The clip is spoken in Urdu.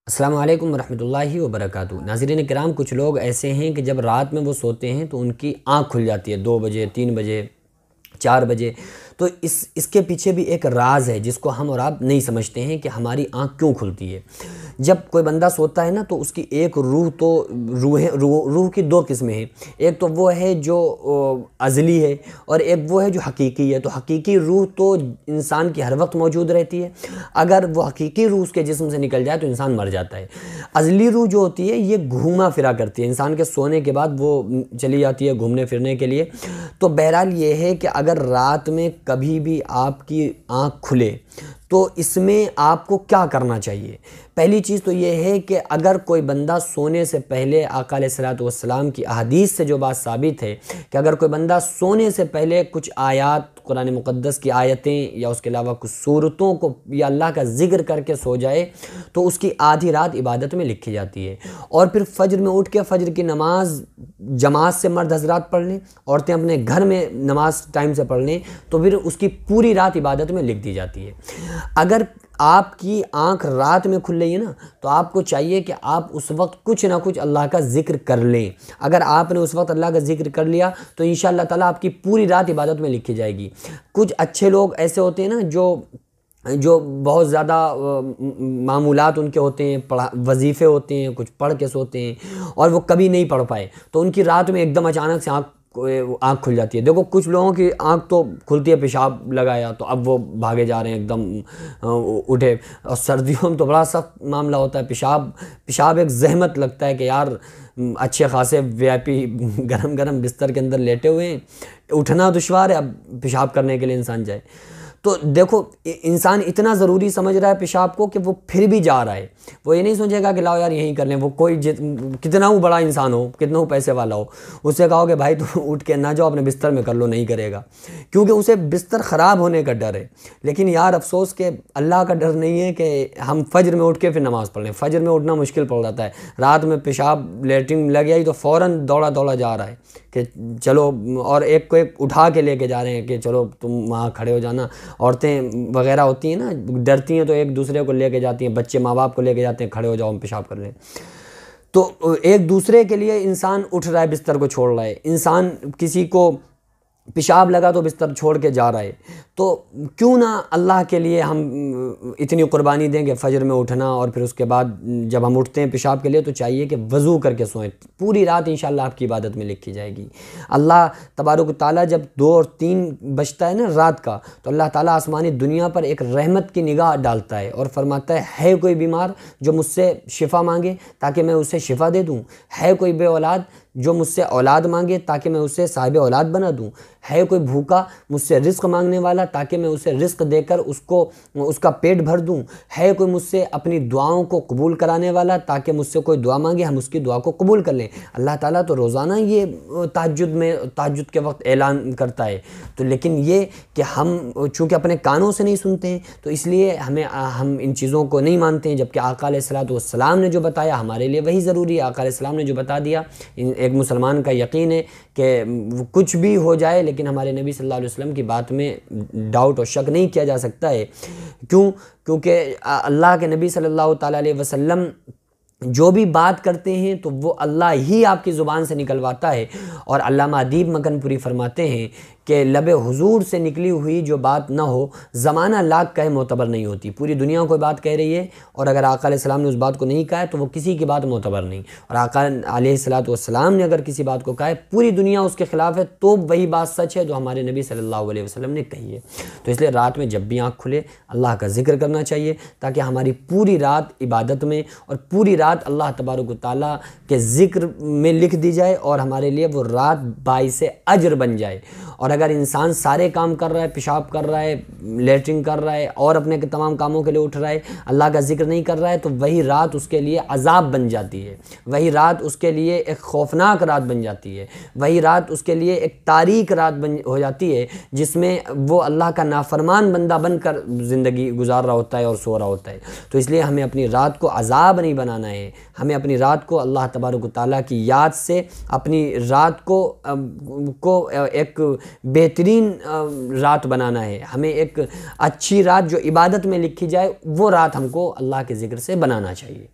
السلام علیکم ورحمۃ اللہ وبرکاتہ۔ ناظرین کرام، کچھ لوگ ایسے ہیں کہ جب رات میں وہ سوتے ہیں تو ان کی آنکھ کھل جاتی ہے 2 بجے، 3 بجے، 4 بجے۔ تو اس کے پیچھے بھی ایک راز ہے جس کو ہم اور آپ نہیں سمجھتے ہیں کہ ہماری آنکھ کیوں کھلتی ہے۔ جب کوئی بندہ سوتا ہے نا تو اس کی ایک روح کی 2 قسمیں ہیں۔ ایک تو وہ ہے جو ازلی ہے اور ایک وہ ہے جو حقیقی ہے۔ تو حقیقی روح تو انسان کی ہر وقت موجود رہتی ہے، اگر وہ حقیقی روح اس کے جسم سے نکل جائے تو انسان مر جاتا ہے۔ ازلی روح جو ہوتی ہے یہ گھوما پھرا کرتی ہے، انسان کے سونے کے بعد وہ چلی جاتی ہے گھومنے پھرنے کے لیے۔ تو بہرحال یہ ہے کہ اگر رات میں کبھی بھی آپ کی آنکھ کھلے تو اس میں آپ کو کیا کرنا چاہیے؟ پہلی چیز تو یہ ہے کہ اگر کوئی بندہ سونے سے پہلے آقا علیہ الصلوۃ والسلام کی احادیث سے جو بات ثابت ہے کہ اگر کوئی بندہ سونے سے پہلے کچھ آیات، قرآن مقدس کی آیتیں یا اس کے علاوہ کچھ صورتوں کو یا اللہ کا ذکر کر کے سو جائے تو اس کی آدھی رات عبادت میں لکھی جاتی ہے۔ اور پھر فجر میں اٹھ کے فجر کی نماز جماعت سے مرد حضرات پڑھ لیں، عورتیں اپنے گھر میں نماز ٹائم سے پڑھ لیں تو پھر اس کی پوری رات عبادت میں لکھ دی جاتی ہے۔ اگر آپ کی آنکھ رات میں کھل رہی ہے نا تو آپ کو چاہیے کہ آپ اس وقت کچھ نہ کچھ اللہ کا ذکر کر لیں۔ اگر آپ نے اس وقت اللہ کا ذکر کر لیا تو انشاءاللہ تعالیٰ آپ کی پوری رات عبادت میں لکھی جائے گی۔ کچھ اچھے لوگ ایسے ہوتے ہیں نا جو بہت زیادہ معمولات ان کے ہوتے ہیں، وظیفے ہوتے ہیں، کچھ پڑھ کے سوتے ہیں اور وہ کبھی نہیں پڑھ پائے تو ان کی رات میں ایک دم اچانک سے آنکھ کھل جاتی ہے۔ دیکھو کچھ لوگوں کی آنکھ تو کھلتی ہے، پیشاب لگایا تو اب وہ بھاگے جا رہے ہیں ایک دم اٹھے۔ اور سردیوں میں تو بڑا سخت معاملہ ہوتا ہے، پیشاب ایک زحمت لگتا ہے کہ یار اچھے خاصے VIP گرم گرم بستر کے اندر لیٹے ہوئے ہیں، اٹھنا دشوار ہے، اب پیشاب کرنے کے لیے انسان جائے۔ تو دیکھو انسان اتنا ضروری سمجھ رہا ہے پیشاب کو کہ وہ پھر بھی جا رہا ہے، وہ یہ نہیں سوچے گا کہ لاؤ یار یہیں کر لیں۔ وہ کوئی کتنا وہ بڑا انسان ہو، کتنا وہ پیسے والا ہو، اس سے کہو کہ بھائی تو اٹھ کے نہ جاؤ اپنے بستر میں کر لو، نہیں کرے گا کیونکہ اسے بستر خراب ہونے کا ڈر ہے۔ لیکن یار افسوس کہ اللہ کا ڈر نہیں ہے کہ ہم فجر میں اٹھ کے پھر نماز پڑھ لیں۔ فجر میں اٹھنا مشکل پڑ جاتا ہے، رات میں پیشاب لیٹرنگ لگ گئی تو فوراً دوڑا دوڑا جا رہا ہے کہ چلو، اور ایک کو ایک اٹھا کے لے کے جا رہے ہیں کہ چلو تم وہاں کھڑے ہو جانا۔ عورتیں وغیرہ ہوتی ہیں نا ڈرتی ہیں تو ایک دوسرے کو لے کے جاتی ہیں، بچے ماں باپ کو لے کے جاتے ہیں، کھڑے ہو جاؤ ہم پیشاب کر لیں۔ تو ایک دوسرے کے لیے انسان اٹھ رہا ہے، بستر کو چھوڑ رہا ہے، انسان کسی کو پیشاب لگا تو بستر چھوڑ کے جا رہا ہے۔ تو کیوں نہ اللہ کے لیے ہم اتنی قربانی دیں کہ فجر میں اٹھنا اور پھر اس کے بعد جب ہم اٹھتے ہیں پیشاب کے لیے تو چاہیے کہ وضو کر کے سوئیں، پوری رات انشاءاللہ آپ کی عبادت میں لکھی جائے گی۔ اللہ تبارک و تعالیٰ جب 2 اور 3 بجتا ہے نا رات کا تو اللہ تعالیٰ آسمانی دنیا پر ایک رحمت کی نگاہ ڈالتا ہے اور فرماتا ہے کوئی بیمار جو مجھ سے شفا مانگے تاکہ میں اسے شفا دے دوں، ہے کوئی بے اولاد جو مجھ سے اولاد مانگے تاکہ میں اسے صاحب اولاد بنا دوں، ہے کوئی بھوکا مجھ سے رزق مانگنے والا تاکہ میں اسے رزق دے کر اس کا پیٹ بھر دوں، ہے کوئی مجھ سے اپنی دعاؤں کو قبول کرانے والا تاکہ مجھ سے کوئی دعا مانگے ہم اس کی دعا کو قبول کر لیں۔ اللہ تعالیٰ تو روزانہ یہ تہجد کے وقت اعلان کرتا ہے، تو لیکن یہ کہ ہم چونکہ اپنے کانوں سے نہیں سنتے ہیں تو اس لیے ہم ان چیزوں کو نہیں مانتے ہیں، جبکہ آقا علیہ الصلوۃ والسلام نے جو بتایا ہمارے لیے وہی ضروری ہے۔ آقا علیہ السلام نے جو بتا دیا، ایک مسلمان کا یقین ہے کہ کچھ بھی ہو جائے لیکن ہمارے نبی صلی اللہ علیہ وسلم کی بات میں ڈاؤٹ اور شک نہیں کیا جا سکتا ہے۔ کیونکہ اللہ کے نبی صلی اللہ تعالیٰ علیہ وسلم جو بھی بات کرتے ہیں تو وہ اللہ ہی آپ کی زبان سے نکلواتا ہے۔ اور علامہ ادیب مکن پوری فرماتے ہیں کہ لب حضور سے نکلی ہوئی جو بات نہ ہو زمانہ لاکھ کہے معتبر نہیں ہوتی۔ پوری دنیا کوئی بات کہہ رہی ہے اور اگر آقا علیہ السلام نے اس بات کو نہیں کہا ہے تو وہ کسی کی بات معتبر نہیں، اور آقا علیہ الصلوۃ والسلام نے اگر کسی بات کو کہا ہے پوری دنیا اس کے خلاف ہے تو وہی بات سچ ہے جو ہمارے نبی صلی اللہ علیہ وسلم نے کہی ہے۔ تو اس لیے رات میں جب بھی آنکھ کھلے اللہ کا ذکر کرنا چاہیے تاکہ ہماری پوری رات عبادت میں اور پوری رات اللہ تبارک و تعالیٰ کے ذکر میں لکھ دی جائے اور ہمارے لیے وہ رات باعث اجر بن جائے۔ اور اگر انسان سارے کام کر رہا ہے، پیشاب کر رہا ہے، لیٹرنگ کر رہا ہے اور اپنے تمام کاموں کے لیے اٹھ رہا ہے، اللہ کا ذکر نہیں کر رہا ہے تو وہی رات اس کے لیے عذاب بن جاتی ہے، وہی رات اس کے لیے ایک خوفناک رات بن جاتی ہے، وہی رات اس کے لیے ایک تاریک رات ہو جاتی ہے جس میں وہ اللہ کا نافرمان بندہ بن کر زندگی گزار رہا ہوتا ہے اور سو رہا ہوتا ہے۔ تو اس لیے ہمیں اپنی رات کو عذاب نہیں بنانا ہے، ہمیں اپنی رات کو اللہ تبارک و تعالیٰ کی یاد سے اپنی رات کو ایک بہترین رات بنانا ہے، ہمیں ایک اچھی رات جو عبادت میں لکھی جائے وہ رات ہم کو اللہ کے ذکر سے بنانا چاہیے۔